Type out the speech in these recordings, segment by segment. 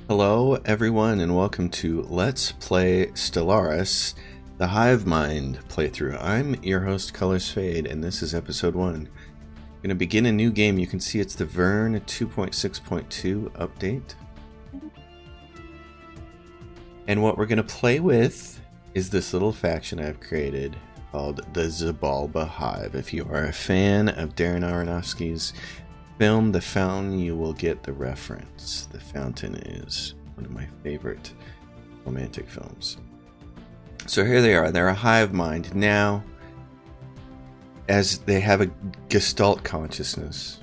Hello, everyone, and welcome to Let's Play Stellaris, the Hive Mind playthrough. I'm your host, Colors Fade, and this is episode 1. I'm going to begin a new game. You can see it's the Verne 2.6.2 update. And what we're going to play with is this little faction I've created called the Zabalba Hive. If you are a fan of Darren Aronofsky's film The Fountain, you will get the reference. The Fountain is one of my favorite romantic films. So here they are. They're a hive mind. Now, as they have a Gestalt consciousness,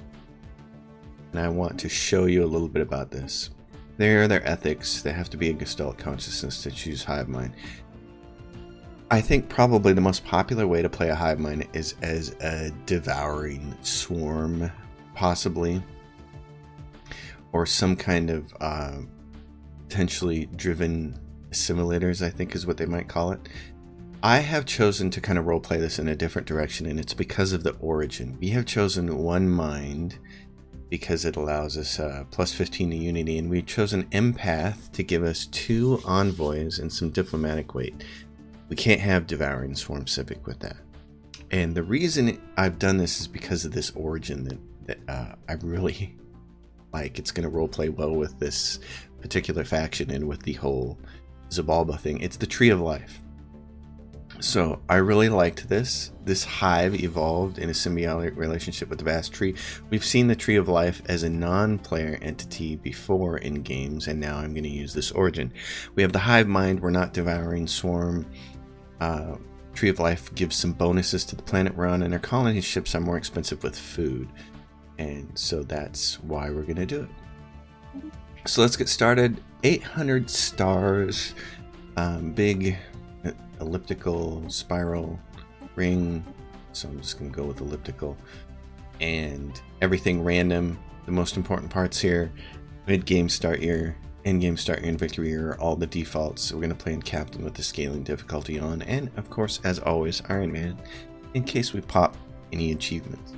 and I want to show you a little bit about this. There are their ethics. They have to be a Gestalt consciousness to choose hive mind. I think probably the most popular way to play a hive mind is as a devouring swarm, possibly, or some kind of potentially driven assimilators, I think is what they might call it. I have chosen to kind of roleplay this in a different direction, and it's because of the origin. We have chosen one mind because it allows us plus 15 to unity, and we've chosen empath to give us 2 envoys and some diplomatic weight. We can't have devouring swarm civic with that. And the reason I've done this is because of this origin that I really like. It's going to roleplay well with this particular faction and with the whole Zabalba thing. It's the Tree of Life. So I really liked this. This hive evolved in a symbiotic relationship with the vast tree. We've seen the Tree of Life as a non-player entity before in games, and now I'm going to use this origin. We have the hive mind. We're not devouring swarm. Tree of Life gives some bonuses to the planet we're on, and our colony ships are more expensive with food. And so that's why we're going to do it. So let's get started. 800 stars, big elliptical spiral ring. So I'm just going to go with elliptical. And everything random. The most important parts here: mid-game start year, end-game start year, and victory year are all the defaults. So we're going to play in Captain with the scaling difficulty on. And of course, as always, Iron Man, in case we pop any achievements.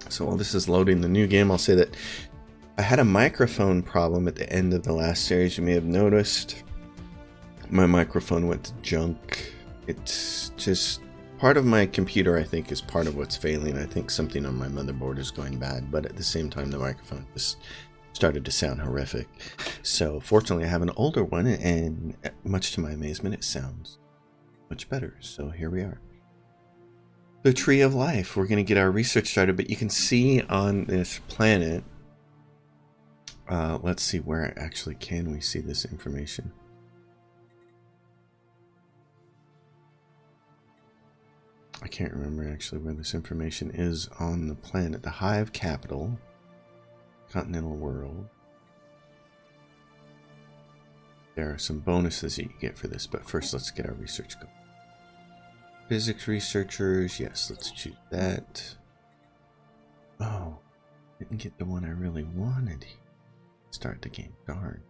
So while this is loading the new game, I'll say that I had a microphone problem at the end of the last series. You may have noticed my microphone went to junk. It's just part of my computer, I think, is part of what's failing. I think something on my motherboard is going bad, but at the same time, the microphone just started to sound horrific. So fortunately, I have an older one, and much to my amazement, it sounds much better. So here we are. The Tree of Life. We're going to get our research started, but you can see on this planet, let's see, where actually can we see this information? I can't remember actually where this information is on the planet. The Hive capital, continental world. There are some bonuses that you get for this, but first let's get our research going. Physics researchers, yes, let's choose that. Oh, didn't get the one I really wanted. Start the game, darn.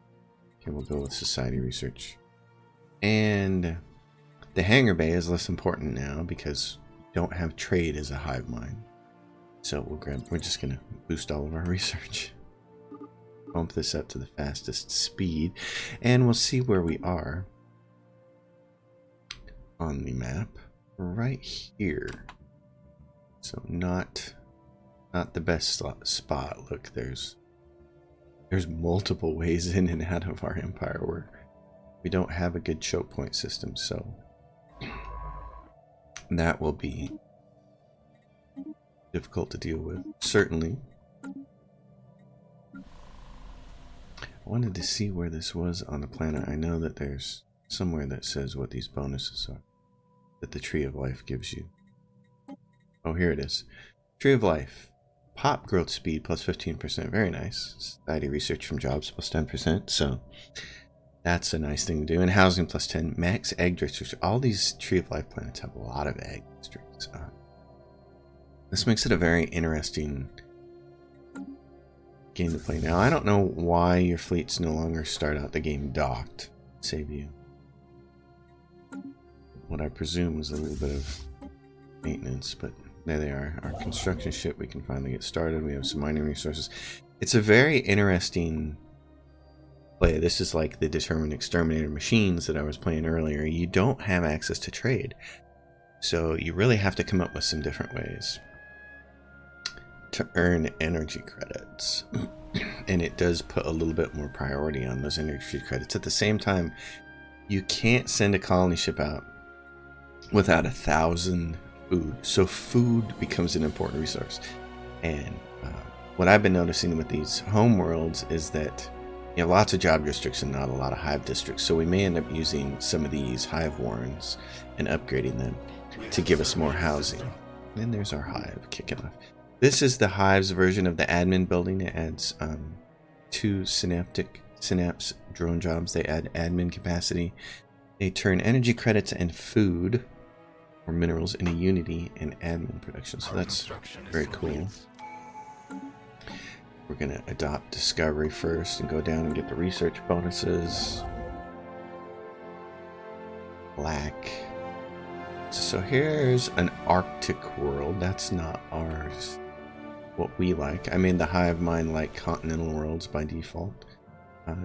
Okay, we'll go with society research. And the hangar bay is less important now because we don't have trade as a hive mind. So we're just gonna boost all of our research. Bump this up to the fastest speed, and we'll see where we are on the map. Right here. So not the best spot. Look, there's multiple ways in and out of our empire where we don't have a good choke point system, so that will be difficult to deal with, certainly. I wanted to see where this was on the planet. I know that there's somewhere that says what these bonuses are that the Tree of Life gives you. Oh, here it is. Tree of Life. Pop growth speed plus 15%. Very nice. Society research from jobs plus 10%. So that's a nice thing to do. And housing plus 10. Max egg districts. All these Tree of Life planets have a lot of egg districts. This makes it a very interesting game to play. Now, I don't know why your fleets no longer start out the game docked. Save you what I presume is a little bit of maintenance, but there they are. Our construction ship, we can finally get started. We have some mining resources. It's a very interesting play. This is like the Determined Exterminator machines that I was playing earlier. You don't have access to trade. So you really have to come up with some different ways to earn energy credits. And it does put a little bit more priority on those energy credits. At the same time, you can't send a colony ship out without 1,000 food. So food becomes an important resource. And what I've been noticing with these home worlds is that you have lots of job districts and not a lot of hive districts. So we may end up using some of these hive warrens and upgrading them to give us more housing. And there's our hive kicking off. This is the hive's version of the admin building. It adds 2 synapse drone jobs. They add admin capacity. They turn energy credits and food or minerals into unity and admin production. So that's very cool. We're going to adopt discovery first and go down and get the research bonuses. Black. So here's an Arctic world. That's not ours. What we like. I made the hive mind like continental worlds by default.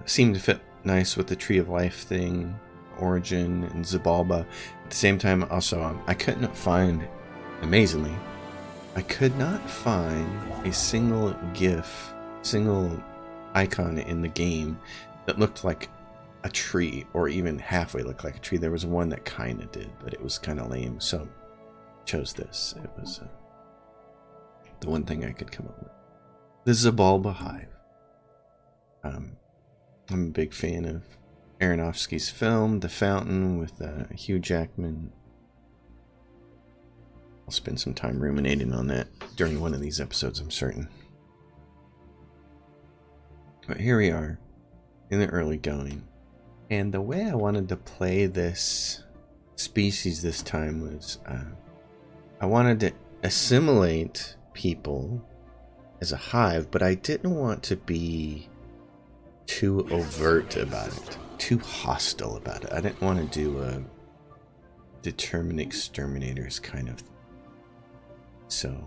Seemed to fit nice with the Tree of Life thing, Origin, and Xibalba. At the same time, also, I couldn't find, amazingly, I could not find a single GIF, single icon in the game that looked like a tree, or even halfway looked like a tree. There was one that kind of did, but it was kind of lame, so chose this. It was the one thing I could come up with. The Xibalba Hive. I'm a big fan of Aronofsky's film, The Fountain, with Hugh Jackman. I'll spend some time ruminating on that during one of these episodes, I'm certain. But here we are, in the early going. And the way I wanted to play this species this time was, I wanted to assimilate people as a hive, but I didn't want to be too overt about it, too hostile about it. I didn't want to do a Determined Exterminators kind of thing. So,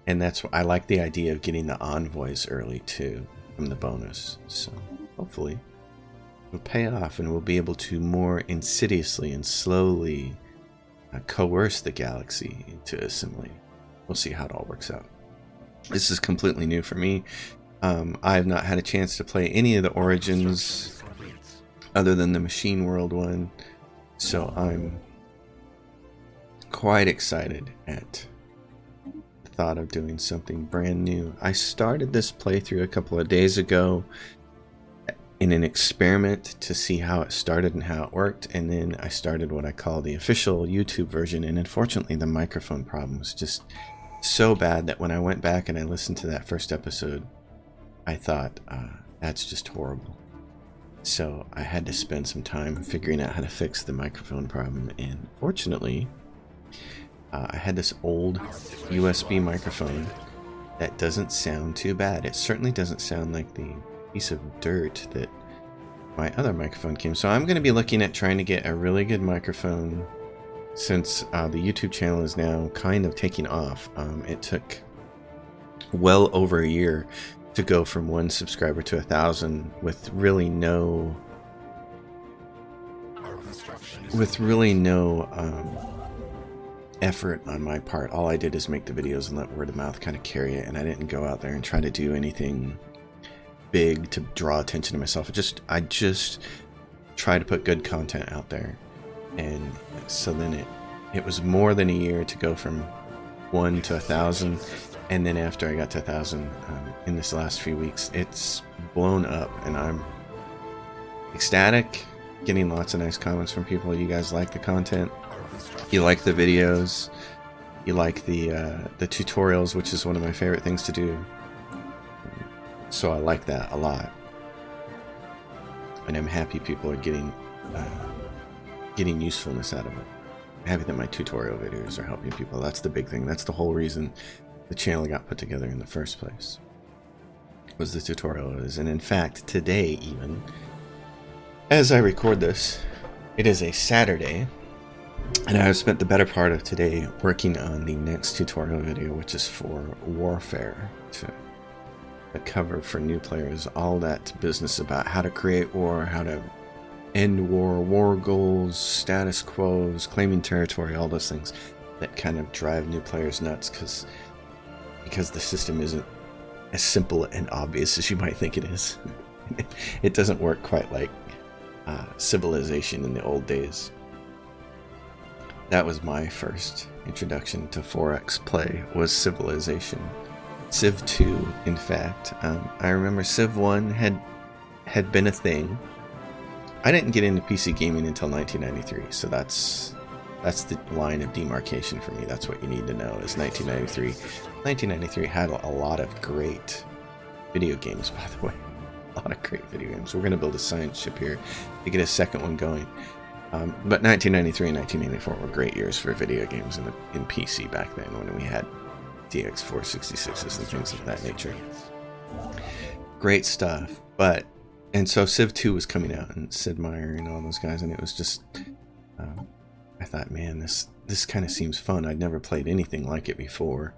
and that's why I like the idea of getting the envoys early too from the bonus. So hopefully it'll pay off and we'll be able to more insidiously and slowly coerce the galaxy into assimilating. We'll see how it all works out. This is completely new for me. I have not had a chance to play any of the Origins other than the Machine World one, so I'm quite excited at the thought of doing something brand new. I started this playthrough a couple of days ago in an experiment to see how it started and how it worked, and then I started what I call the official YouTube version, and unfortunately the microphone problem was just so bad that when I went back and I listened to that first episode, I thought, that's just horrible. So I had to spend some time figuring out how to fix the microphone problem, and fortunately, I had this old USB microphone that doesn't sound too bad. It certainly doesn't sound like the piece of dirt that my other microphone came. So I'm going to be looking at trying to get a really good microphone since the YouTube channel is now kind of taking off. It took well over a year to go from 1 subscriber to 1,000 with really no effort on my part. All I did is make the videos and let word of mouth kind of carry it, and I didn't go out there and try to do anything big to draw attention to myself. I just try to put good content out there. And so then it was more than a year to go from 1 to 1,000, and then after I got to 1,000 in this last few weeks, it's blown up, and I'm ecstatic, getting lots of nice comments from people. You guys like the content, you like the videos, you like the tutorials, which is one of my favorite things to do. So I like that a lot, and I'm happy people are getting usefulness out of it. I'm happy that my tutorial videos are helping people. That's the big thing. That's the whole reason the channel got put together in the first place, was the tutorial is. And in fact, today, even as I record this, it is a Saturday, and I've spent the better part of today working on the next tutorial video, which is for warfare, to the cover for new players, all that business about how to create war, how to end war, war goals, status quos, claiming territory, all those things that kind of drive new players nuts because the system isn't as simple and obvious as you might think it is. It doesn't work quite like Civilization in the old days. That was my first introduction to 4X play, was Civilization. Civ 2, in fact. I remember Civ 1 had been a thing. I didn't get into PC gaming until 1993, so that's the line of demarcation for me. That's what you need to know, is 1993. 1993 had a lot of great video games, by the way. A lot of great video games. We're going to build a science ship here to get a second one going. But 1993 and 1994 were great years for video games in PC back then, when we had DX466s and things of that nature. Great stuff. And so Civ 2 was coming out, and Sid Meier and all those guys, and it was just, I thought, man, this kind of seems fun. I'd never played anything like it before,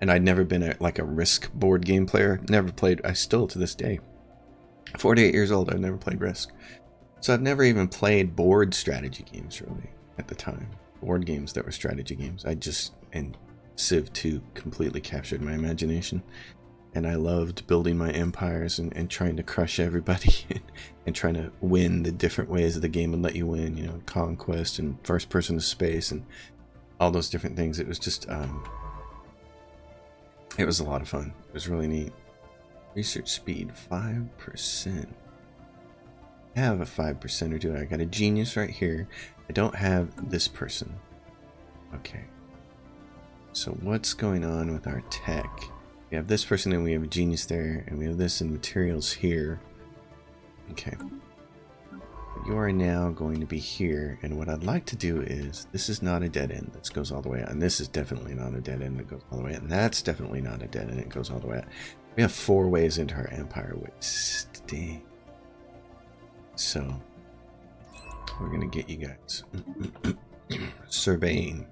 and I'd never been a Risk board game player. Never played. I still, to this day, 48 years old, I've never played Risk. So I've never even played board strategy games, really, at the time. Board games that were strategy games. And Civ 2 completely captured my imagination. And I loved building my empires and trying to crush everybody and trying to win the different ways of the game and let you win, you know, conquest and first person to space and all those different things. It was just, it was a lot of fun. It was really neat. Research speed, 5%. I have a 5%, or do I? Got a genius right here. I don't have this person. Okay. So what's going on with our tech? We have this person, and we have a genius there, and we have this in materials here. Okay. You are now going to be here, and what I'd like to do is, this is not a dead end that goes all the way out, and this is definitely not a dead end that goes all the way out, and that's definitely not a dead end that goes all the way out. We have 4 ways into our empire, which stinks. So, we're going to get you guys surveying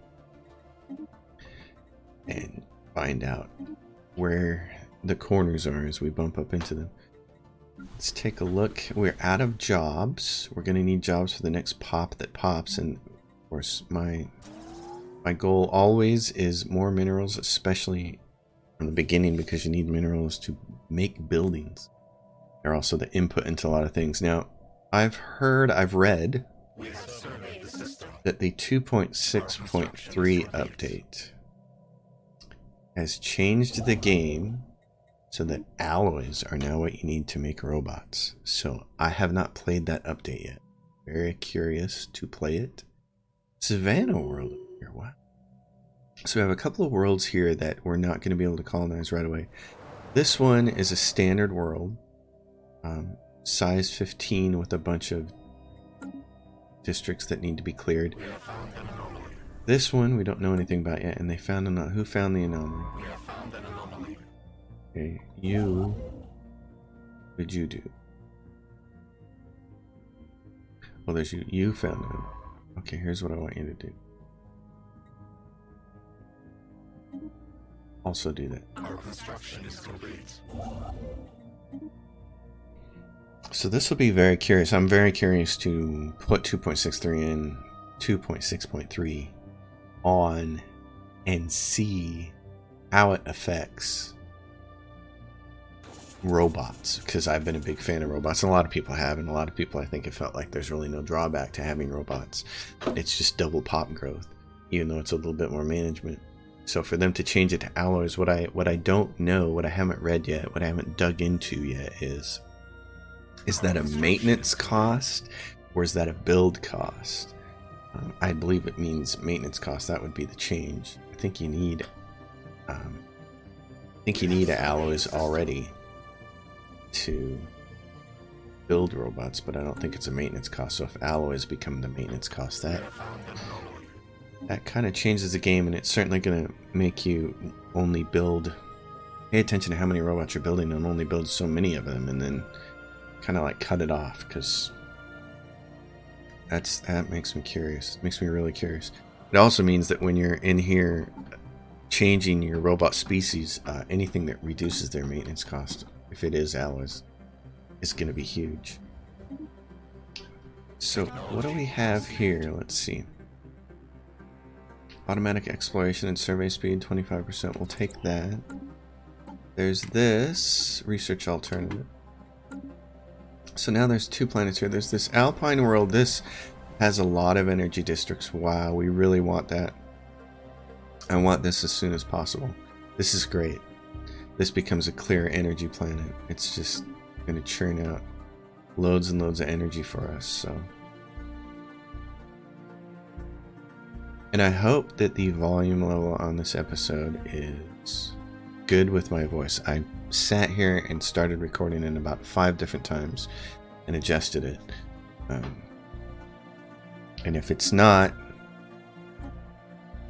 and find out where the corners are as we bump up into them. Let's take a look. We're out of jobs. We're going to need jobs for the next pop that pops, and of course my goal always is more minerals, especially from the beginning, because you need minerals to make buildings. They're also the input into a lot of things. Now, I've read that the 2.6.3 update has changed the game so that alloys are now what you need to make robots. So I have not played that update yet. Very curious to play it. Savanna World here, what? So we have a couple of worlds here that we're not going to be able to colonize right away. This one is a standard world, size 15 with a bunch of districts that need to be cleared. This one we don't know anything about yet, and they found an who found the anomaly? Okay, what did you do? Well, there's you. You found it. Okay, here's what I want you to do. Also do that. Our construction is complete. So this will be very curious. I'm very curious to put 2.63 in 2.6.3 on and see how it affects robots, because I've been a big fan of robots, and a lot of people have, and a lot of people, I think, have felt like there's really no drawback to having robots. It's just double pop growth, even though it's a little bit more management. So for them to change it to alloys, what I don't know, what I haven't read yet, what I haven't dug into yet is that a maintenance cost, or is that a build cost? I believe it means maintenance cost. That would be the change. I think you need alloys already to build robots, but I don't think it's a maintenance cost. So if alloys become the maintenance cost, that kind of changes the game, and it's certainly going to make you only pay attention to how many robots you're building and only build so many of them, and then kind of like cut it off, because that makes me curious. It makes me really curious. It also means that when you're in here changing your robot species, anything that reduces their maintenance cost if it is alloys, is going to be huge. So what do we have here? Let's see. Automatic exploration and survey speed, 25%. We'll take that. There's this research alternative. So now there's 2 planets here. There's this Alpine World. This has a lot of energy districts. Wow, we really want that. I want this as soon as possible. This is great. This becomes a clear energy planet. It's just going to churn out loads and loads of energy for us. So, and I hope that the volume level on this episode is good with my voice. I sat here and started recording in about 5 different times and adjusted it. And if it's not,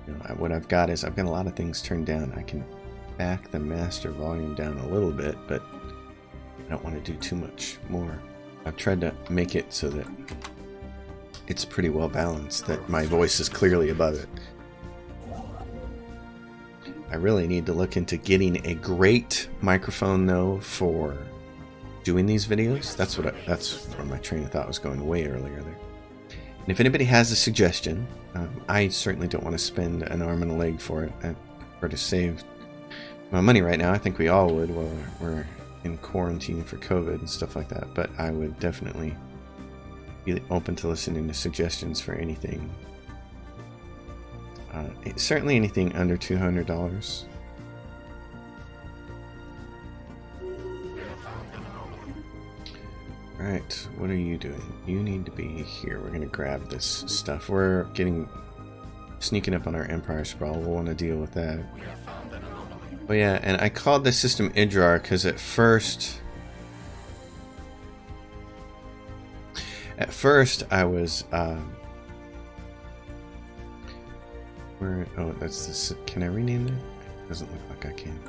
you know, what I've got is I've got a lot of things turned down. I can back the master volume down a little bit, but I don't want to do too much more. I've tried to make it so that it's pretty well balanced, that my voice is clearly above it. I really need to look into getting a great microphone though for doing these videos. That's where my train of thought was going way earlier there. And if anybody has a suggestion, I certainly don't want to spend an arm and a leg for it. I prefer to save my money right now. I think we all would while we're in quarantine for COVID and stuff like that. But I would definitely be open to listening to suggestions for anything. Certainly anything under $200. Alright, what are you doing? You need to be here. We're going to grab this stuff. We're sneaking up on our Empire Sprawl. We'll want to deal with that. Oh yeah, and I called this system Idrar because at first I was oh, that's this. Can I rename that? Doesn't look like I can.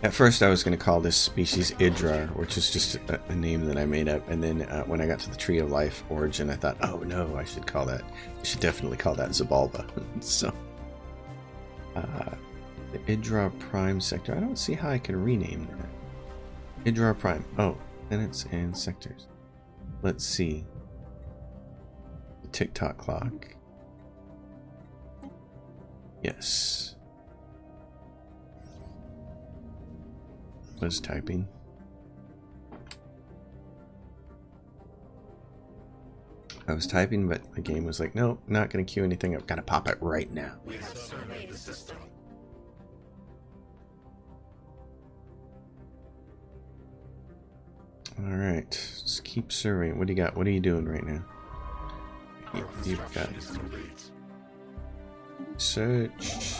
At first I was going to call this species Idrar, which is just a name that I made up, and then when I got to the Tree of Life origin, I thought, oh no, I should definitely call that Zabalba. So the Idrar Prime sector, I don't see how I can rename that. Idrar Prime. Oh, planets and sectors. Let's see. The tick-tock clock. Yes. Was typing. I was typing, but the game was like, nope, not going to queue anything. I've got to pop it right now. We have surveyed the system. All right, just keep surveying. What do you got? What are you doing right now? You've got search.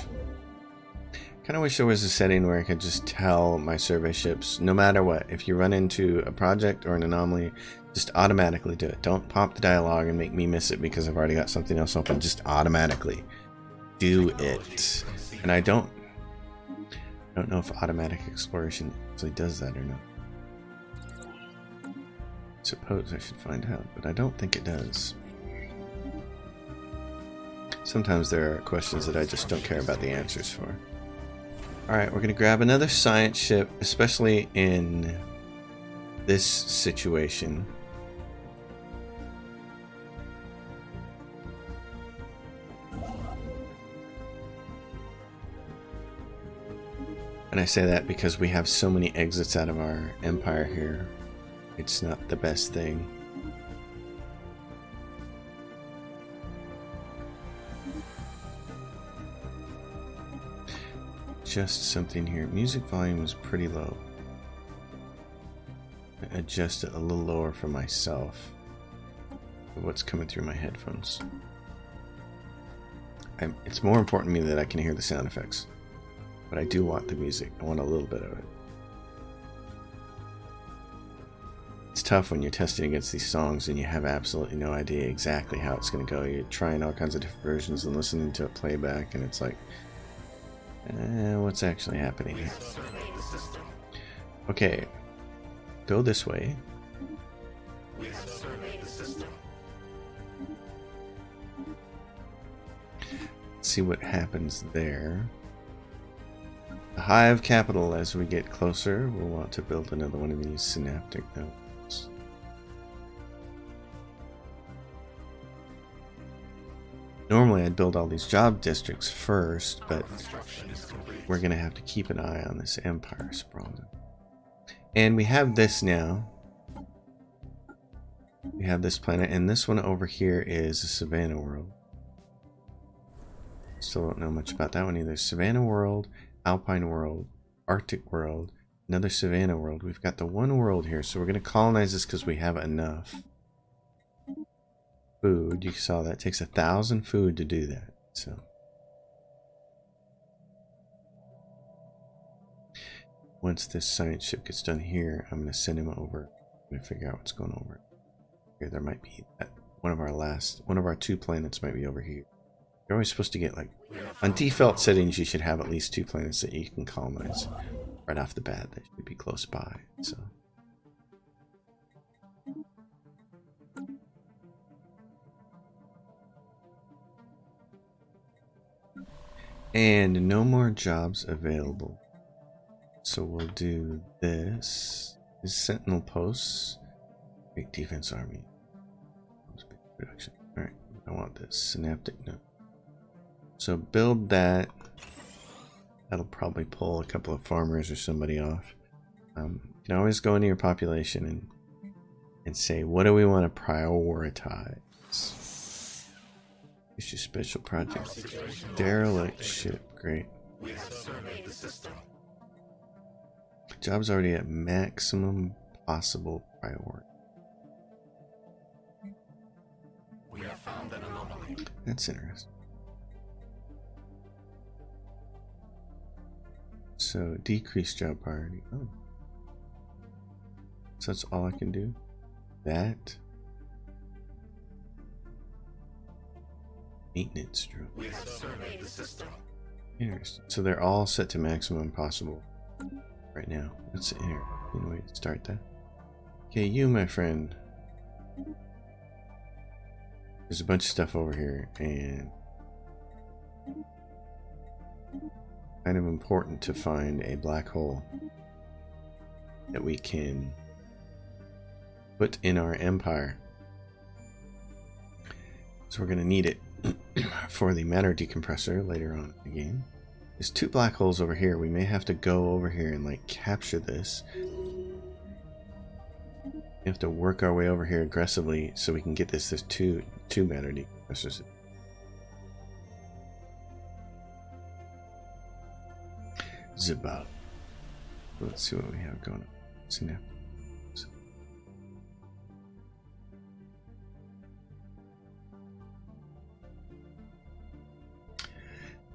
Kind of wish there was a setting where I could just tell my survey ships, no matter what, if you run into a project or an anomaly, just automatically do it. Don't pop the dialogue and make me miss it because I've already got something else open. Just automatically do it. And I don't know if automatic exploration actually does that or not. I suppose I should find out, but I don't think it does. Sometimes there are questions that I just don't care about the answers for. Alright, we're going to grab another science ship, especially in this situation. And I say that because we have so many exits out of our empire here. It's not the best thing. Adjust something here. Music volume is pretty low. Adjust it a little lower for myself. What's coming through my headphones? It's more important to me that I can hear the sound effects. But I do want the music. I want a little bit of it. It's tough when you're testing against these songs and you have absolutely no idea exactly how it's going to go. You're trying all kinds of different versions and listening to a playback, and it's like, what's actually happening here? Okay, go this way. Let's see what happens there. the Hive capital. As we get closer, we'll want to build another one of these synaptic nodes. Normally I'd build all these job districts first, but we're going to have to keep an eye on this empire sprawling. And we have this now. We have this planet, and this one over here is a Savanna World. Still don't know much about that one either. Savanna World, Alpine World, Arctic World, another Savanna World. We've got the one world here, so we're going to colonize this because we have enough food. You saw that. It takes 1,000 food to do that. So once this science ship gets done here, I'm going to send him over. I'm going to figure out what's going over here. There might be one of our 2 planets might be over here. You're always supposed to get, like, on default settings, you should have at least 2 planets that you can colonize right off the bat. They should be close by. So and no more jobs available. So we'll do this. Is Sentinel posts. Great defense army. Production. Alright, I want this. Synaptic node. So build that. That'll probably pull a couple of farmers or somebody off. You can always go into your population and say, what do we want to prioritize? Issue special project. Derelict ship. Great. Job's already at maximum possible priority. We have found an anomaly. That's interesting. So decrease job priority. Oh. So that's all I can do? That? Maintenance drill. We have surveyed the system. Interesting. So they're all set to maximum possible right now. That's an interesting way to start that. Okay, you, my friend. There's a bunch of stuff over here, and kind of important to find a black hole that we can put in our empire. So we're going to need it for the matter decompressor later on in the game. There's 2 black holes over here. We may have to go over here and, like, capture this. We have to work our way over here aggressively so we can get this. There's two matter decompressors. Zabal. Let's see what we have going on. See now.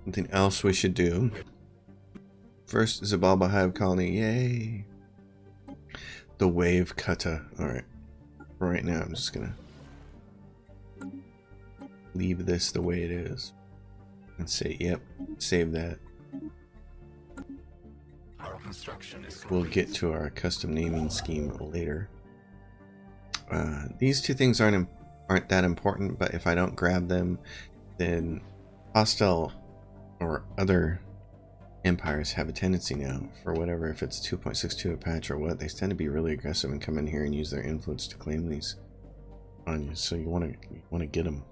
Something else we should do. First, Zabalba Hive colony. Yay! The wave kata. Alright. Right now, I'm just gonna leave this the way it is. And say, yep, save that. Our construction is complete. We'll get to our custom naming scheme later. These 2 things aren't that important, but if I don't grab them, then hostile or other empires have a tendency now, for whatever, if it's 2.62 a patch or what, they tend to be really aggressive and come in here and use their influence to claim these on you. So you want to get them.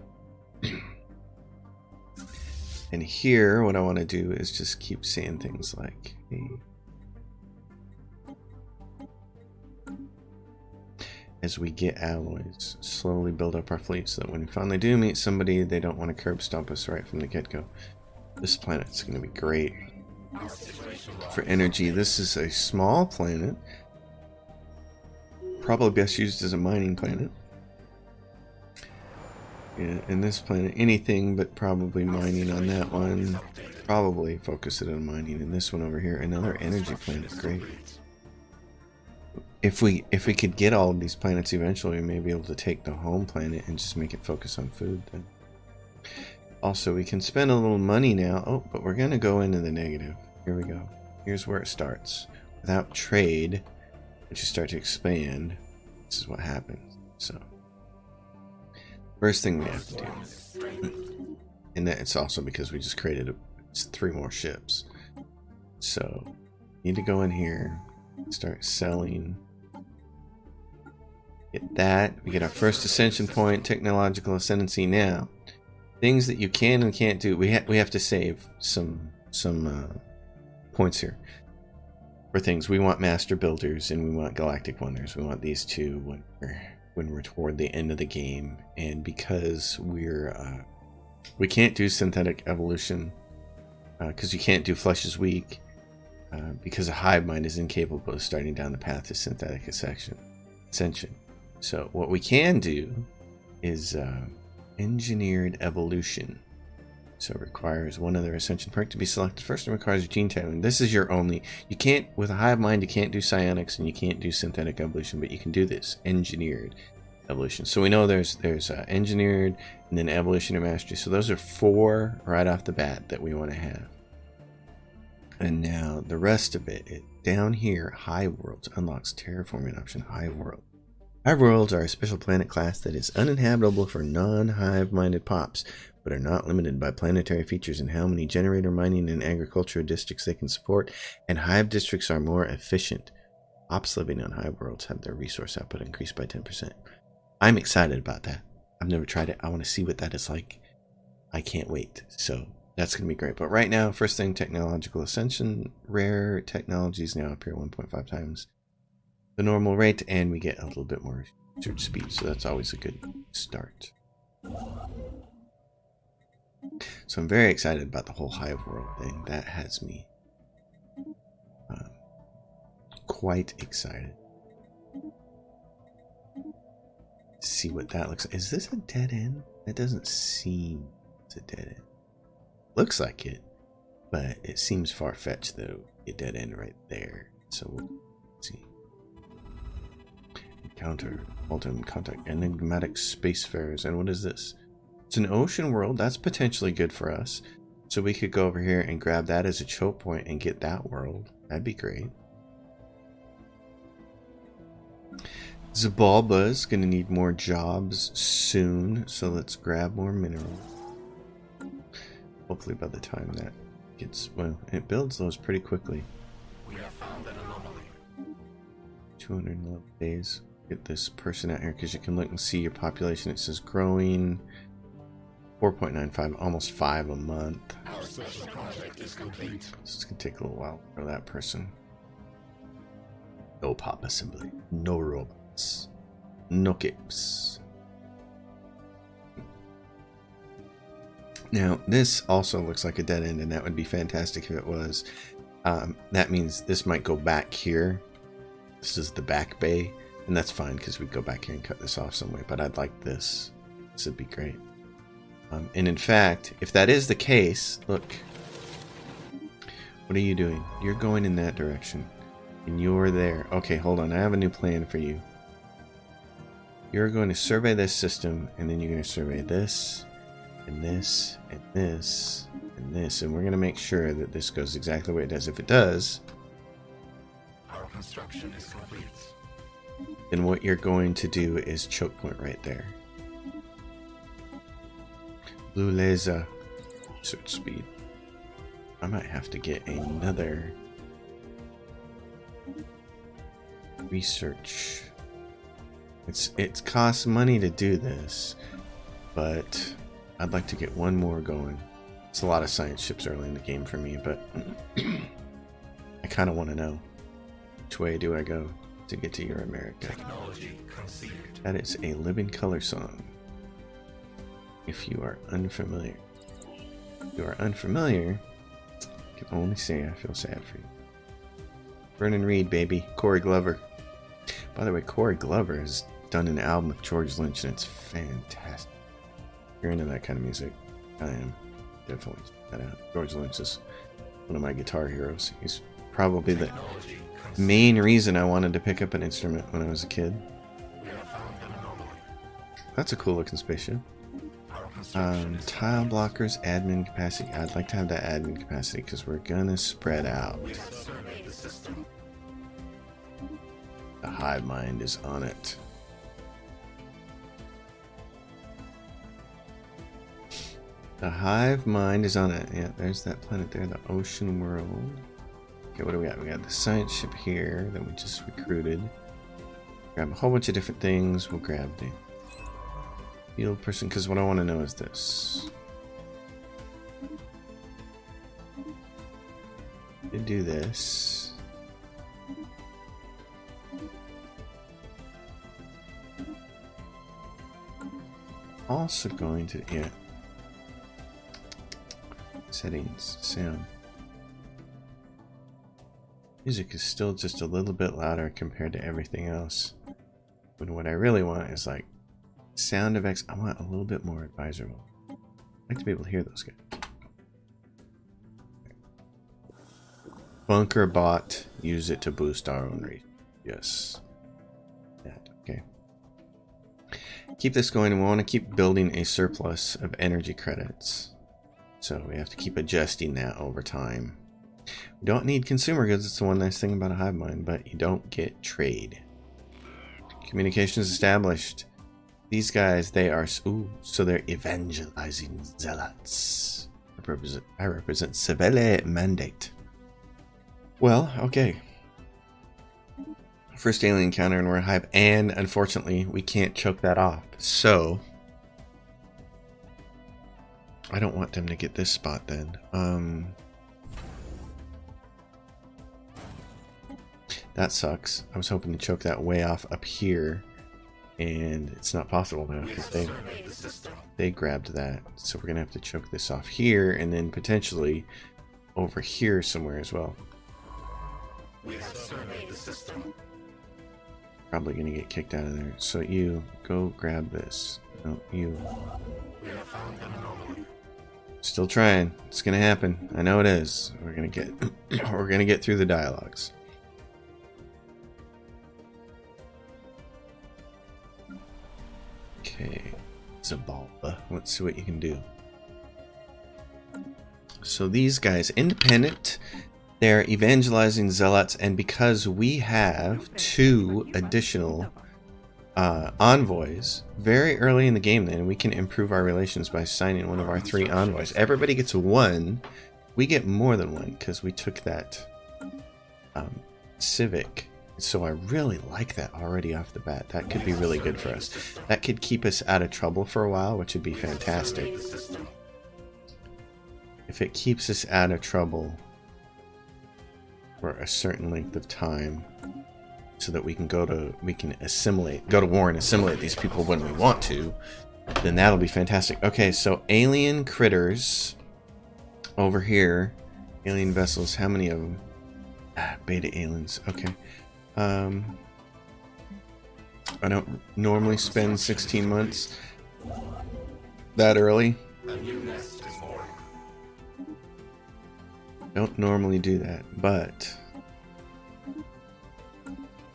And here, what I want to do is just keep saying things like, hey, as we get alloys, slowly build up our fleet so that when we finally do meet somebody, they don't want to curb stomp us right from the get-go. This planet's going to be great for energy. This is a small planet, probably best used as a mining planet. Yeah, and this planet, anything but probably mining on that one. Probably focus it on mining. And this one over here, another energy planet. Great. If we could get all of these planets eventually, we may be able to take the home planet and just make it focus on food then. Also, we can spend a little money now. Oh, but we're going to go into the negative. Here we go. Here's where it starts. Without trade, once you start to expand, this is what happens. So, first thing we have to do, and that it's also because we just created 3 more ships. So need to go in here, start selling. Get that. We get our first ascension point, technological ascendancy. Now, things that you can and can't do. We have to save some points here for things. We want master builders and we want galactic wonders. We want these two when we're toward the end of the game. And because we can't do synthetic evolution because you can't do flesh is weak because a hive mind is incapable of starting down the path to synthetic ascension. So what we can do is engineered evolution. So it requires one other ascension perk to be selected first and requires gene tailoring. This is your only, you can't, with a hive mind, you can't do psionics and you can't do synthetic evolution, but you can do this, engineered evolution. So we know there's engineered and then evolution or mastery. So those are 4 right off the bat that we want to have. And now the rest of it, down here, Hive Worlds unlocks terraforming option, Hive World. Hive Worlds are a special planet class that is uninhabitable for non-hive-minded pops, but are not limited by planetary features in how many generator, mining, and agricultural districts they can support, and hive districts are more efficient. Pops living on Hive Worlds have their resource output increased by 10%. I'm excited about that. I've never tried it. I want to see what that is like. I can't wait. So that's going to be great. But right now, first thing, technological ascension. Rare technologies now appear 1.5 times the normal rate, and we get a little bit more research speed. So that's always a good start. So I'm very excited about the whole Hive World thing. That has me quite excited. See what that looks like. Is this a dead end? It doesn't seem it's a dead end. Looks like it, but it seems far-fetched though. A dead end right there. So we'll see. Encounter, ultimate contact, enigmatic spacefarers. And what is this? It's an ocean world. That's potentially good for us. So we could go over here and grab that as a choke point and get that world. That'd be great. Zabalba is going to need more jobs soon. So let's grab more minerals. Hopefully by the time that gets, well, it builds those pretty quickly. We have found an anomaly. 211 days. Get this person out here because you can look and see your population. It says growing 4.95, almost 5 a month. Our special project is complete. So it's going to take a little while for that person. No pop assembly. No robots. No capes. Now, this also looks like a dead end, and that would be fantastic if it was. That means this might go back here. This is the back bay, and that's fine because we go back here and cut this off some way, but I'd like this. This would be great. And in fact, if that is the case, look. What are you doing? You're going in that direction, and you're there. Okay, hold on. I have a new plan for you. You're going to survey this system, and then you're going to survey this, and this, and this, and this, and we're going to make sure that this goes exactly the way it does. If it does, our construction is complete. Then what you're going to do is choke point right there. Blue laser search speed. I might have to get another research. It costs money to do this, but I'd like to get one more going. It's a lot of science ships early in the game for me, but I kind of want to know which way do I go to get to your America. Technology conceived. That is a living color song. If you are unfamiliar. If you are unfamiliar, I can only say I feel sad for you. Vernon Reed, baby. Corey Glover. By the way, Corey Glover has done an album with George Lynch, and it's fantastic. If you're into that kind of music, I am. Definitely check that out. George Lynch is one of my guitar heroes. He's probably the main reason I wanted to pick up an instrument when I was a kid. We have found an anomaly. That's a cool looking spaceship. Tile blockers, admin capacity. I'd like to have that admin capacity because we're gonna spread out. We have surveyed the system. The hive mind is on it. The hive mind is on it. Yeah, there's that planet there, the ocean world. Okay, what do we got? We got the science ship here that we just recruited. Grab a whole bunch of different things. We'll grab the field person, because what I want to know is this. To do this. Also going to, yeah. Settings, sound. Music is still just a little bit louder compared to everything else. But what I really want is like sound effects. I want a little bit more advisor mode. I'd like to be able to hear those guys. Bunker bot, use it to boost our own rate. Yes. That, okay. Keep this going, and we want to keep building a surplus of energy credits. So we have to keep adjusting that over time. We don't need consumer goods. It's the one nice thing about a hive mind, but you don't get trade. Communications established. These guys, they are, ooh, so they're evangelizing zealots. I represent Civile Mandate. Well, okay. First alien encounter, and we're a hive, and unfortunately, we can't choke that off. So, I don't want them to get this spot then. That sucks. I was hoping to choke that way off up here, and it's not possible now because they grabbed that. So we're gonna have to choke this off here, and then potentially over here somewhere as well. We have surveyed the system. Probably gonna get kicked out of there. So you go grab this. No, you. We have found an anomaly. Still trying. It's gonna happen. I know it is. We're gonna get we're gonna get through the dialogues. Okay, Zabalba. Let's see what you can do. So these guys, independent. They're evangelizing zealots, and because we have 2 additional envoys very early in the game, then we can improve our relations by signing one of our 3 envoys. Everybody gets 1. We get more than 1 because we took that civic. So I really like that already off the bat. That could be really good for us. That could keep us out of trouble for a while, which would be fantastic. If it keeps us out of trouble for a certain length of time, so that we can go to war and assimilate these people when we want to, then that'll be fantastic. Okay, so alien critters over here, alien vessels. How many of them? Beta aliens. Okay. I don't normally spend 16 months that early. A new nest is born. Don't normally do that, but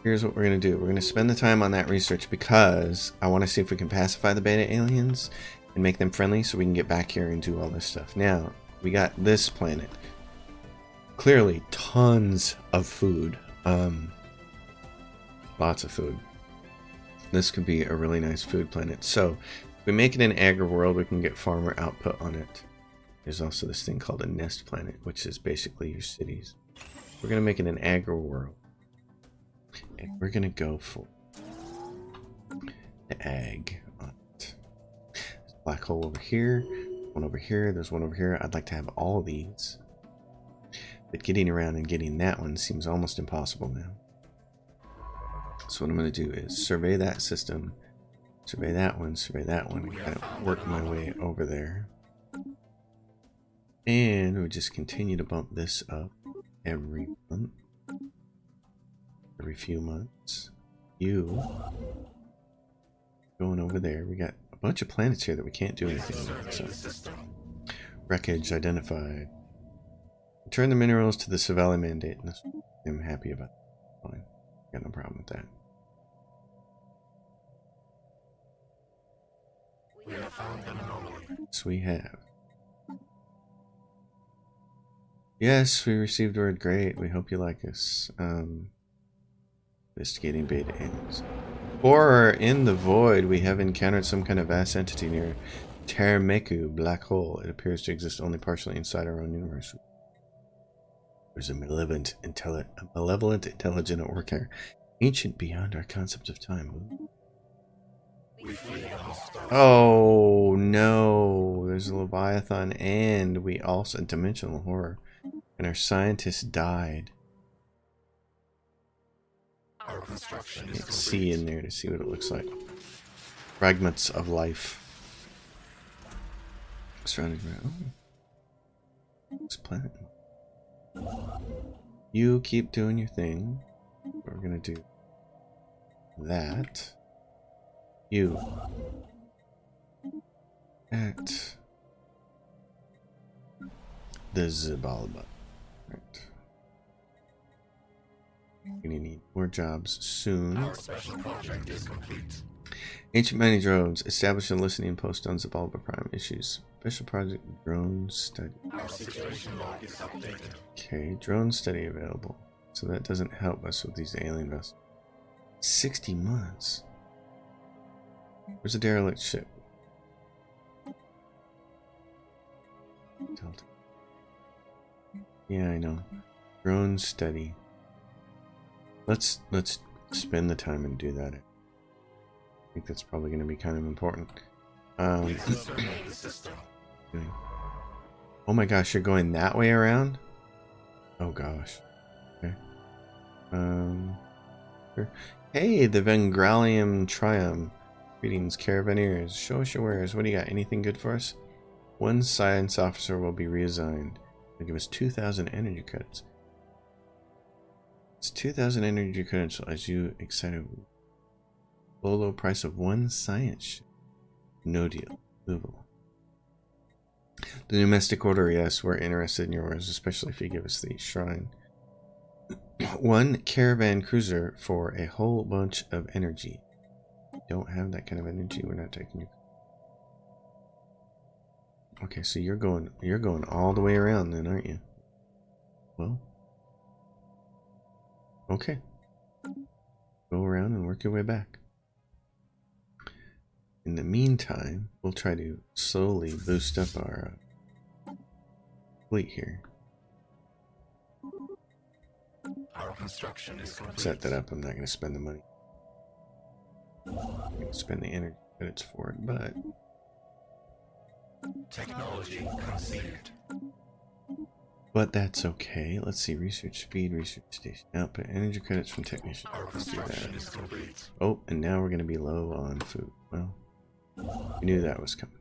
here's what we're going to do. We're going to spend the time on that research because I want to see if we can pacify the beta aliens and make them friendly so we can get back here and do all this stuff. Now, we got this planet. Clearly, tons of food. Lots of food. This could be a really nice food planet. So, if we make it an agri world, we can get farmer output on it. There's also this thing called a nest planet, which is basically your cities. We're going to make it an agri world. And we're going to go for the ag on it. There's a black hole over here, one over here, there's one over here. I'd like to have all of these. But getting around and getting that one seems almost impossible now. So what I'm going to do is survey that system, survey that one, and kind of work my way over there. And we just continue to bump this up every month, every few months. You going over there. We got a bunch of planets here that we can't do anything with. So. Wreckage identified. Return the minerals to the Savanna Mandate. I'm happy about that. Fine. Got no problem with that. We have found an anomaly. Yes, we have. Yes, we received word. Great. We hope you like us. Investigating beta aliens. Horror in the void. We have encountered some kind of vast entity near Termeku black hole. It appears to exist only partially inside our own universe. There's a malevolent, intelligent at work here, ancient beyond our concept of time. Oh no, there's a Leviathan, and we also dimensional horror, and our scientists died. Our construction is Can't see in there to see what it looks like. Fragments of life surrounding around. Oh, this planet. You keep doing your thing. We're gonna do that. You at the Zabalba. Right. We're gonna need more jobs soon. Our special project is complete. Ancient mining drones. Establish a listening post on Zabalba Prime issues. Special project drone study. Our situation log is updated. Okay, drone study available. So that doesn't help us with these alien vessels. 60 months. Where's a derelict ship? Delta. Yeah, I know. Drone study. Let's spend the time and do that. I think that's probably going to be kind of important. We have surveyed the system. Oh my gosh, you're going that way around? Oh gosh. Okay. Sure. Hey, the Vengralium Triumph. Greetings, caravaneers. Show us your wares. What do you got? Anything good for us? One science officer will be reassigned. They'll give us 2,000 energy credits. It's 2,000 energy credits as you excited. Low price of one science. No deal. Movable. The domestic order, yes, we're interested in your wares, especially if you give us the shrine. One caravan cruiser for a whole bunch of energy. Don't have that kind of energy, we're not taking you. Okay, so you're going all the way around then, aren't you? Well, okay. Go around and work your way back. In the meantime, we'll try to slowly boost up our fleet here. Our construction is complete. Set that up. I'm not going to spend the money. I'm going to spend the energy credits for it, but Technology conceived. that's okay. Let's see. Research speed, research station output, energy credits from technician. Our Let's do construction that. is complete. Oh, and now we're going to be low on food. Well, we knew that was coming.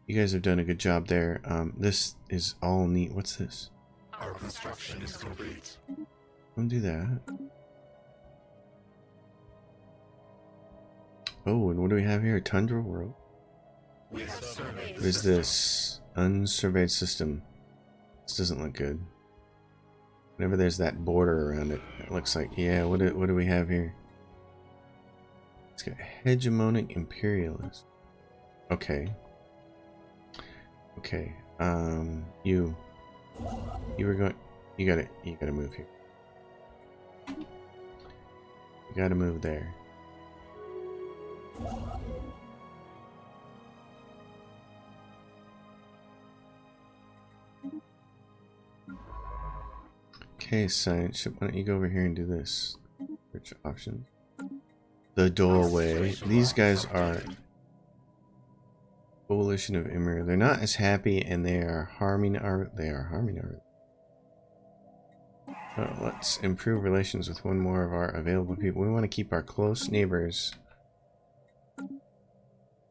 You guys have done a good job there. This is all neat. What's this? Our construction is complete. Don't do that. Oh, and what do we have here? Tundra World. We have surveyed What is this? Unsurveyed system. This doesn't look good. Whenever there's that border around it, it looks like, yeah, what do we have here? It's got hegemonic imperialist. Okay. Okay. You were going. You gotta move here. You gotta move there. Okay, science ship. Why don't you go over here and do this? Search options. The doorway. These guys are coalition of Emir. They're not as happy, and they are harming our. Let's improve relations with one more of our available people. We want to keep our close neighbors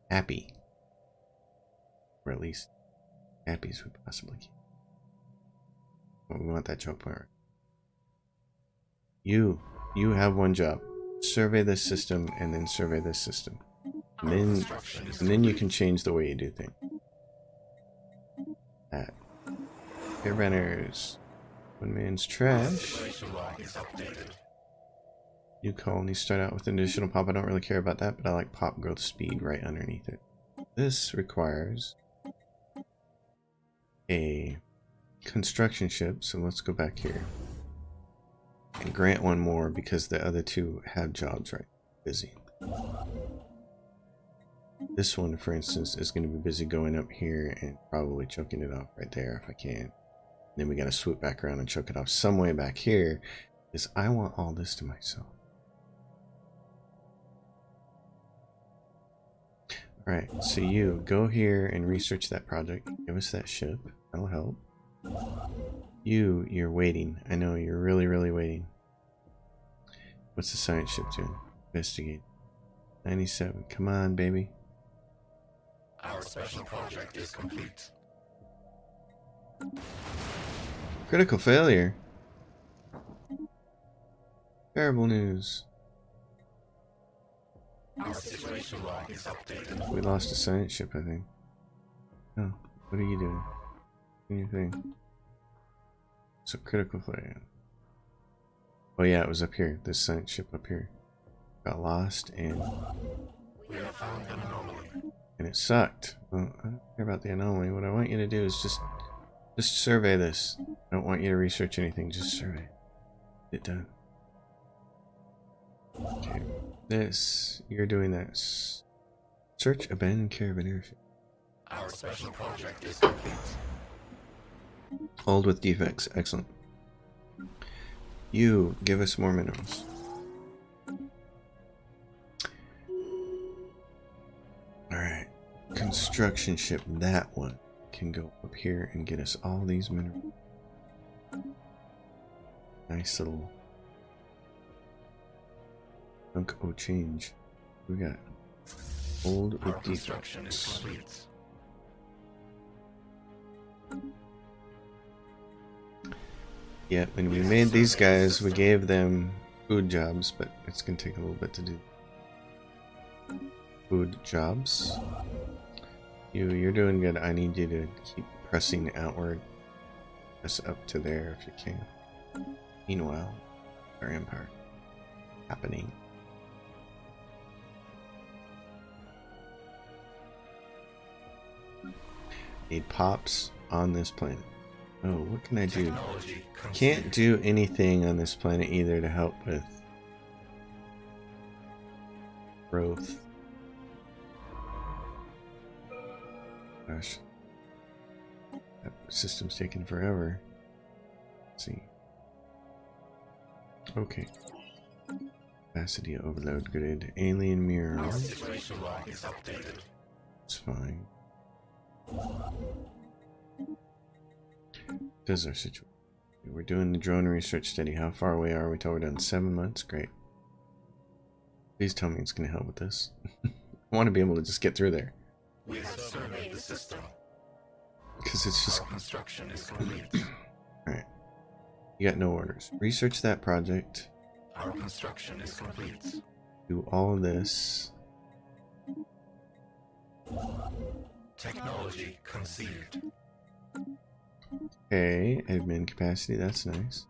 happy, or at least happy as we possibly can. Well, we want that choke point. You have one job. Survey this system, and then survey this system. And then you can change the way you do things. That. Caravanners. One man's trash. New colonies start out with additional pop. I don't really care about that, but I like pop growth speed right underneath it. This requires a construction ship, so let's go back here. And grant one more because the other two have jobs right busy. This one, for instance, is going to be busy going up here and probably choking it off right there if I can. Then we got to swoop back around and choke it off some way back here, because I want all this to myself. Alright, so you go here and research that project. Give us that ship. That'll help. You're waiting. I know, you're really, really waiting. What's the science ship doing? Investigate. 97. Come on, baby. Our special project is complete. Critical failure. Terrible news. Our situation log is updated. We lost a science ship, I think. Oh, what are you doing? Anything? So critical failure. Oh yeah, it was up here. This science ship up here got lost, and We have found an anomaly. it sucked. Well, I don't care about the anomaly. What I want you to do is just survey this. I don't want you to research anything. Just survey. Get it done. Okay. This, you're doing this. Search abandoned caravan airship. Our special project is complete. Old with defects. Excellent. You give us more minerals. Alright. Construction ship. That one can go up here and get us all these minerals. Nice little chunk of change. We got old Our with construction is defects. complete. Yeah, when we made these guys, we gave them food jobs, but it's gonna take a little bit to do. Food jobs. You're doing good. I need you to keep pressing outward. Press up to there if you can. Meanwhile, our empire happening. Need pops on this planet. Oh, what can I do? Technology Can't do anything on this planet either to help with growth. Gosh. That system's taking forever. Let's see. Okay. Capacity overload grid. Alien mirror. Our situation log is updated. It's fine. Does our situation. We're doing the drone research study. How far away are we till we're done? 7 months? Great. Please tell me it's going to help with this. I want to be able to just get through there. We have surveyed the system. Because it's just... Our construction is complete. Alright. You got no orders. Research that project. Our construction is complete. Do all of this. Technology conceived. Okay. Admin capacity. That's nice.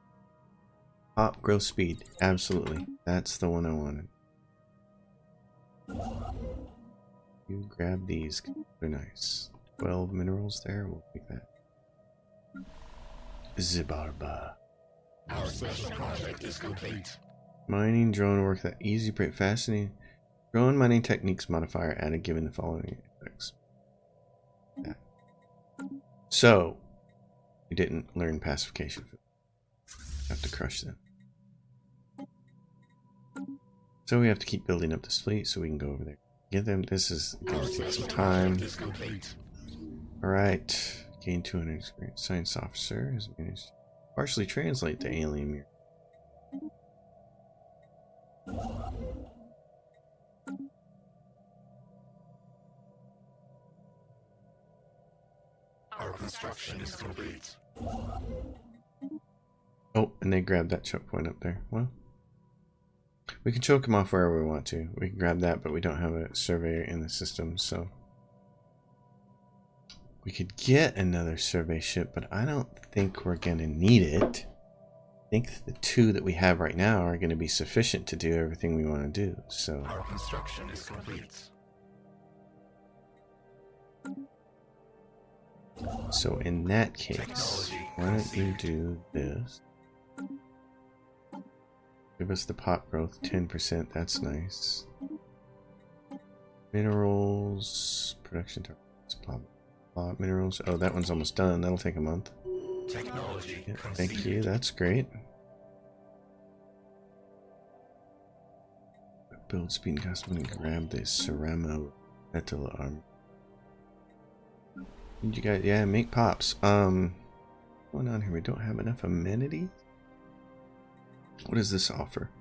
Pop growth speed. Absolutely. That's the one I wanted. You grab these. They're nice. 12 minerals there. We'll take that. Zibarba. Our special project is complete. Mining drone work that easy print fascinating. Drone mining techniques modifier added given the following effects. Yeah. So we didn't learn pacification. Have to crush them. So we have to keep building up this fleet so we can go over there. Get them. This is gonna take some time. Is complete. Alright. Gain 200 experience. Science officer has managed to partially translate the alien mirror. Our construction is complete. Oh, and they grabbed that choke point up there. Well, we can choke them off wherever we want to. We can grab that, but we don't have a surveyor in the system, so we could get another survey ship, but I don't think we're going to need it. I think the 2 that we have right now are going to be sufficient to do everything we want to do. So Our construction is complete. in that case, why don't you do this? Give us the pop growth 10%. That's nice. Minerals, production targets, blah, blah, blah. Minerals. Oh, that one's almost done. That'll take a month. Technology Yeah, conceded. thank you, that's great. Build speed and cost. I'm gonna grab this ceramo metal armor. You guys, yeah, make pops. What's going on here? We don't have enough amenities. What does this offer?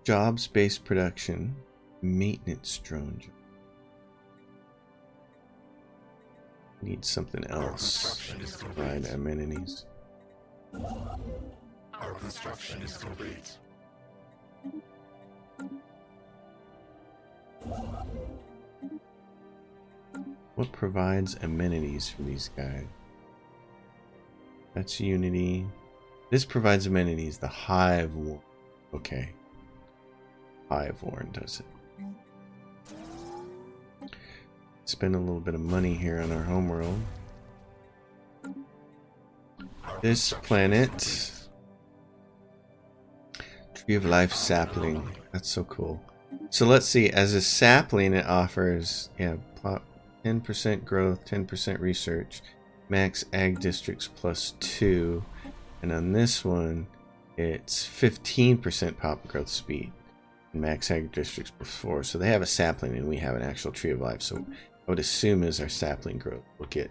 Jobs-based production, maintenance drone. Need something else. Provide amenities. Our construction is complete. What provides amenities for these guys? That's Unity. This provides amenities. The Hive Warren. Okay. Hive Warren does it. Spend a little bit of money here on our homeworld. This planet. Tree of Life sapling. That's so cool. So let's see. As a sapling, it offers 10% growth, 10% research, max ag districts +2, and on this one, it's 15% pop growth speed, and max ag districts +4. So they have a sapling, and we have an actual Tree of Life. So I would assume as our sapling growth, we'll get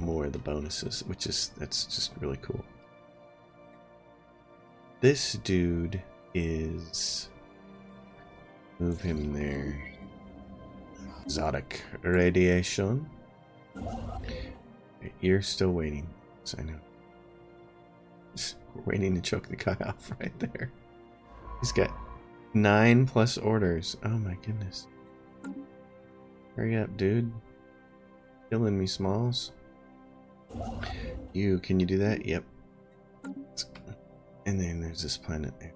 more of the bonuses, that's just really cool. This dude is, move him there. Exotic radiation. You're still waiting, so I know. We're waiting to choke the guy off right there. He's got 9+ orders. Oh my goodness. Hurry up, dude. Killing me, Smalls. Can you do that? Yep. And then there's this planet there.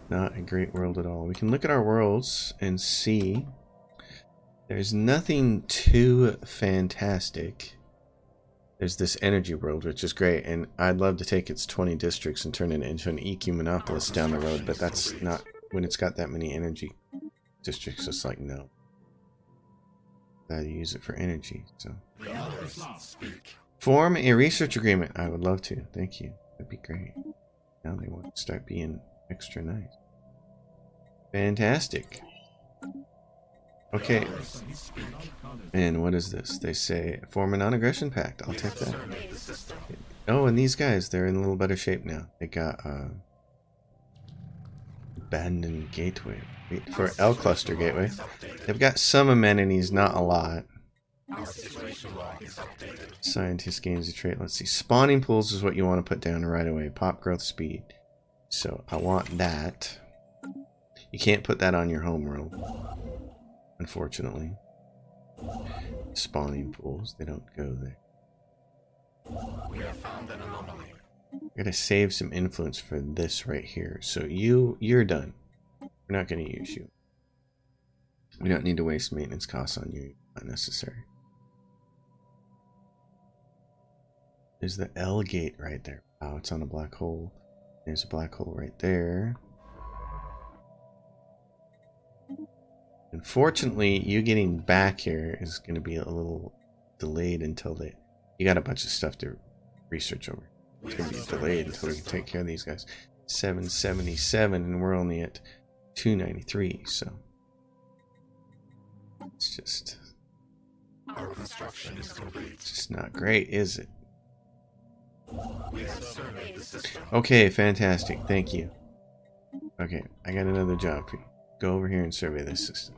Not a great world at all. We can look at our worlds and see there's nothing too fantastic. There's this energy world, which is great, and I'd love to take its 20 districts and turn it into an EQ monopolist down the road, but that's not when it's got that many energy districts. It's like, no. Gotta use it for energy, so. Form a research agreement. I would love to. Thank you. That'd be great. Now they want to start being extra nice. Fantastic. Okay. And what is this? They say form a non-aggression pact. I'll take that. Oh, and these guys, they're in a little better shape now. They got abandoned gateway for L cluster gateway. They've got some amenities, not a lot. Scientist gains a trait. Let's see. Spawning pools is what you want to put down right away. Pop growth speed. So I want that. You can't put that on your homeworld, unfortunately. Spawning pools, they don't go there. We have found an anomaly. I gotta save some influence for this right here. So you're done. We're not gonna use you. We don't need to waste maintenance costs on you. Not necessary. There's the L gate right there. Wow, it's on a black hole. There's a black hole right there. Unfortunately, you getting back here is going to be a little delayed until you got a bunch of stuff to research over. It's going to be delayed until we can take care of these guys. 777, and we're only at 293, so it's just, Our construction is complete. it's just not great, is it? We have surveyed the system. Okay, fantastic. Thank you. Okay, I got another job for you. Go over here and survey this system.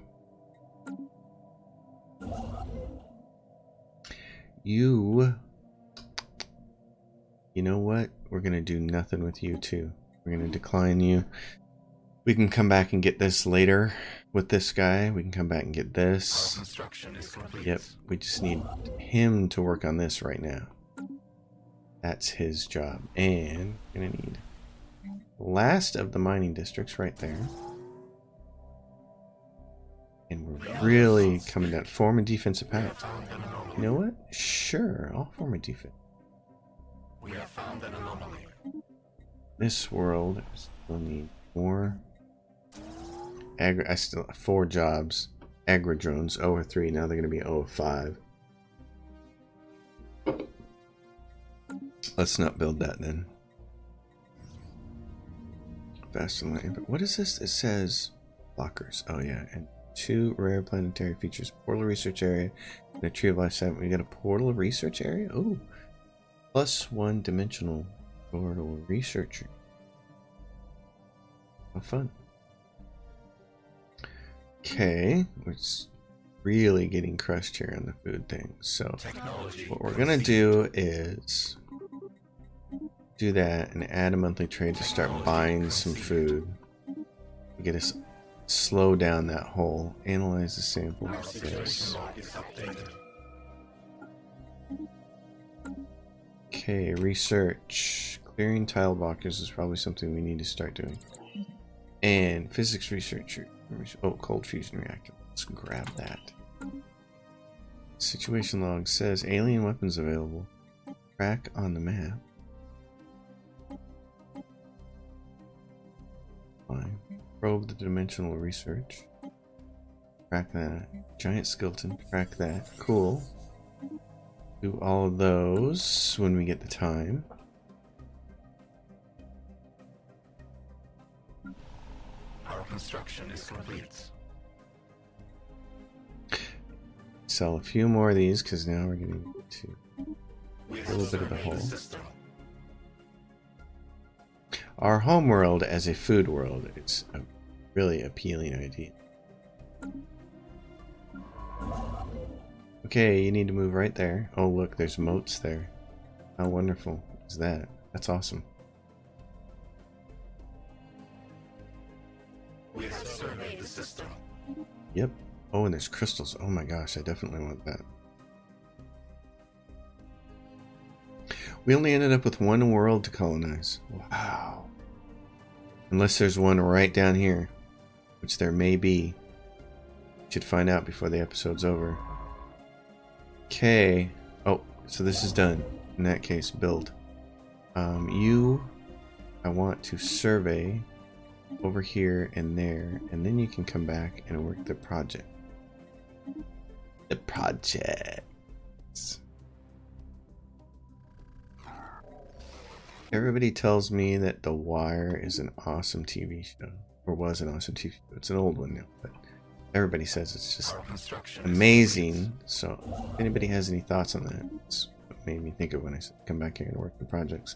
You know what? We're going to do nothing with you too. We're going to decline you. We can come back and get this later with this guy. We can come back and get this. Our construction is complete. Yep, we just need him to work on this right now. That's his job. And we're going to need the last of the mining districts right there. And we're really coming down. Form a defensive pact. You know what? Sure, I'll form a defense. We have found an anomaly. This world, I still need more. I still have 4 jobs. Agri drones, 0 of 3. Now they're going to be 0 of 5. Let's not build that then. Faster lane. But what is this? It says blockers. Oh yeah, and 2 rare planetary features: portal research area and a tree of life 7. We got a portal research area. Oh, +1 dimensional portal researcher. Oh, fun. Okay, it's really getting crushed here on the food thing. So what we're gonna do is do that and add a monthly trade to start buying some food. Get us slow down that hole. Analyze the sample. Yes. Okay, research. Clearing tile blockers is probably something we need to start doing. And physics researcher. Oh, cold fusion reactor. Let's grab that. Situation log says alien weapons available. Track on the map. Fine. Probe the dimensional research. Track that. Giant skeleton. Track that. Cool. Do all of those when we get the time. Our construction is complete. Sell a few more of these because now we're getting to a little bit of the hole. Our home world as a food world, it's a really appealing idea. Okay, you need to move right there. Oh look, there's moats there. How wonderful is that? That's awesome. We have surveyed the system. Yep. Oh, and there's crystals. Oh my gosh, I definitely want that. We only ended up with 1 world to colonize. Wow. Unless there's one right down here, which there may be. Should find out before the episode's over. Okay. Oh, so this is done. In that case, build. I want to survey over here and there, and then you can come back and work the project. The projects. Everybody tells me that The Wire is an awesome TV show, or was an awesome TV show. It's an old one now, but everybody says it's just amazing. So if anybody has any thoughts on that, it's what made me think of when I said come back here and work the projects.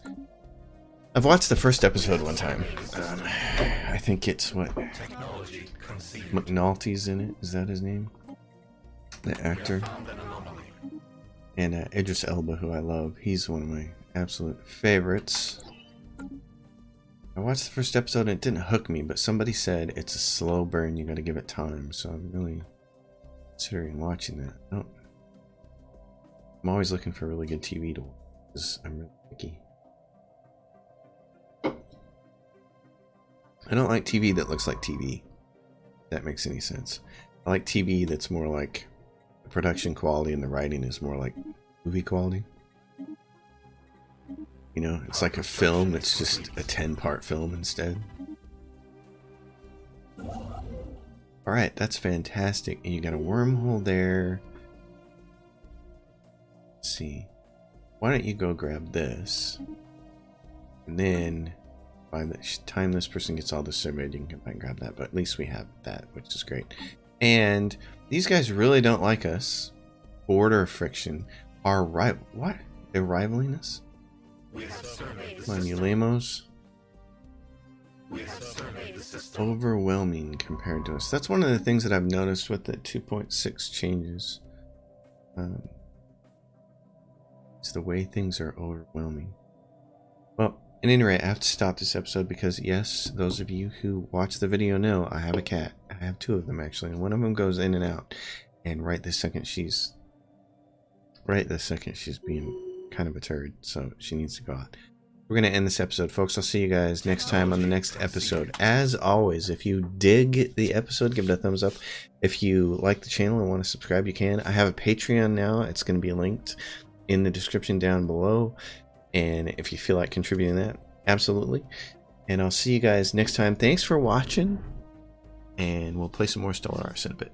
I've watched the first episode one time. I think it's what McNulty's in it. Is that his name? The actor. And Idris Elba, who I love. He's one of my absolute favorites. I watched the first episode and it didn't hook me, but somebody said it's a slow burn. You got to give it time. So I'm really considering watching that. Oh, I'm always looking for really good TV to watch because I'm really picky. I don't like TV that looks like TV. If that makes any sense. I like TV that's more like the production quality and the writing is more like movie quality. You know, it's like a film that's just a 10-part film instead. Alright, that's fantastic. And you got a wormhole there. Let's see. Why don't you go grab this? And then by the time this person gets all this surveyed, you can come back and grab that. But at least we have that, which is great. And these guys really don't like us. Border friction. Our rival. What? They're rivaling us? Come on, you lamos. Overwhelming compared to us. That's one of the things that I've noticed with the 2.6 changes. It's the way things are overwhelming. Well, at any rate, I have to stop this episode because, yes, those of you who watch the video know I have a cat. I have 2 of them, actually, and one of them goes in and out. And right this second, she's being kind of a turd, so she needs to go out. We're going to end this episode, folks. I'll see you guys next time on the next episode. As always, if you dig the episode, give it a thumbs up. If you like the channel and want to subscribe, you can. I have a Patreon now. It's going to be linked in the description down below. And if you feel like contributing that, absolutely. And I'll see you guys next time. Thanks for watching. And we'll play some more Stellaris in a bit.